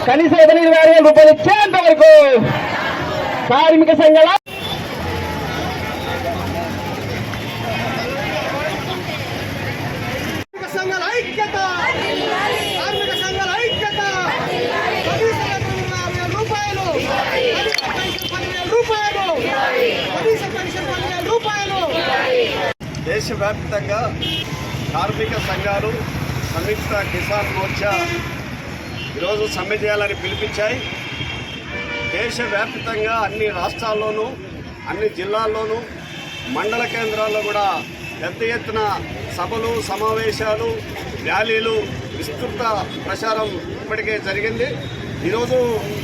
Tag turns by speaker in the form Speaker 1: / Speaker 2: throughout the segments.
Speaker 1: కనీస 8,000 రూపాయలు ఇచ్చేంత వరకు కార్మిక సంఘాల ఐక్యత, కార్మిక సంఘాల ఐక్యత. 10,000 రూపాయలు, 10,000 రూపాయలు.
Speaker 2: దేశవ్యాప్తంగా కార్మిక సంఘాలు సంయుక్త కిసాన్ మోర్చా ఈరోజు సమ్మె చేయాలని పిలిపించాయి. దేశవ్యాప్తంగా అన్ని రాష్ట్రాల్లోనూ అన్ని జిల్లాల్లోనూ మండల కేంద్రాల్లో కూడా పెద్ద ఎత్తున సభలు, సమావేశాలు, ర్యాలీలు, విస్తృత ప్రచారం ఇప్పటికే జరిగింది. ఈరోజు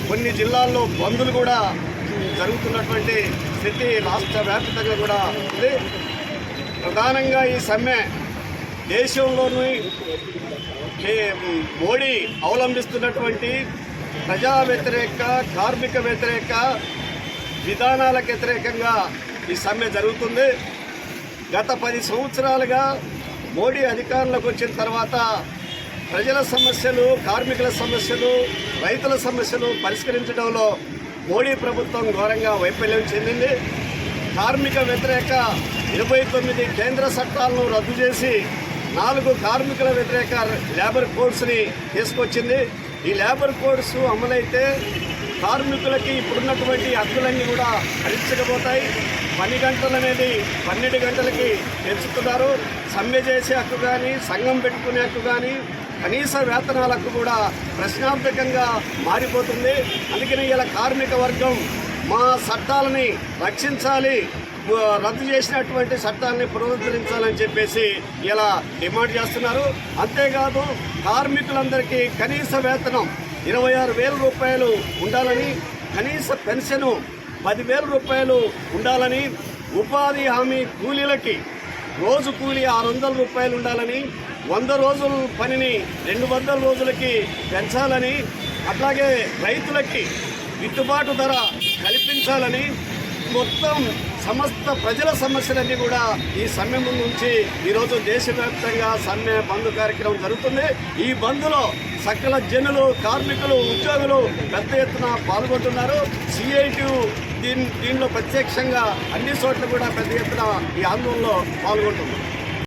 Speaker 2: కొన్ని జిల్లాల్లో బందులు కూడా జరుగుతున్నటువంటి స్థితి రాష్ట్ర వ్యాప్తంగా కూడా ఉంది. ప్రధానంగా ఈ సమ్మె దేశంలోని మోడీ అవలంబిస్తున్నటువంటి ప్రజా వ్యతిరేక, కార్మిక వ్యతిరేక విధానాలకు వ్యతిరేకంగా ఈ సమ్మె జరుగుతుంది. గత 10 సంవత్సరాలుగా మోడీ అధికారంలోకి వచ్చిన తర్వాత ప్రజల సమస్యలు, కార్మికుల సమస్యలు, రైతుల సమస్యలు పరిష్కరించడంలో మోడీ ప్రభుత్వం ఘోరంగా వైఫల్యం చెందింది. కార్మిక వ్యతిరేక 29 కేంద్ర చట్టాలను రద్దు చేసి 4 కార్మికుల వ్యతిరేక లేబర్ కోడ్స్ని తీసుకొచ్చింది. ఈ లేబర్ కోడ్స్ అమలైతే కార్మికులకి ఇప్పుడున్నటువంటి హక్కులన్నీ కూడా హరించకపోతాయి. పని గంటలు అనేది 12 గంటలకి పెంచుతున్నారు. సమ్మె చేసే హక్కు కానీ, సంఘం పెట్టుకునే హక్కు కానీ, కనీస వేతనాల హక్కు కూడా ప్రశ్నార్థకంగా మారిపోతుంది. అందుకని ఇలా కార్మిక వర్గం మా చట్టాలని రక్షించాలి, రద్దు చేసినటువంటి చట్టాలని పునరుద్ధరించాలని చెప్పేసి ఇలా డిమాండ్ చేస్తున్నారు. అంతేకాదు కార్మికులందరికీ కనీస వేతనం 26,000 రూపాయలు ఉండాలని, కనీస పెన్షను 10,000 రూపాయలు ఉండాలని, ఉపాధి హామీ కూలీలకి రోజు కూలీ 600 రూపాయలు ఉండాలని, 100 రోజుల పనిని 200 రోజులకి పెంచాలని, అట్లాగే రైతులకి గిట్టుబాటు ధర కల్పించాలని, మొత్తం సమస్త ప్రజల సమస్యలన్నీ కూడా ఈ సమ్మె ముందు నుంచి ఈరోజు దేశవ్యాప్తంగా సమ్మె బంద్ కార్యక్రమం జరుగుతుంది. ఈ బంద్లో సకల జనులు, కార్మికులు, ఉద్యోగులు పెద్ద ఎత్తున పాల్గొంటున్నారు. సిఐటి దీనిలో ప్రత్యక్షంగా అన్ని చోట్ల కూడా పెద్ద ఎత్తున ఈ ఆందోళనలో పాల్గొంటున్నారు.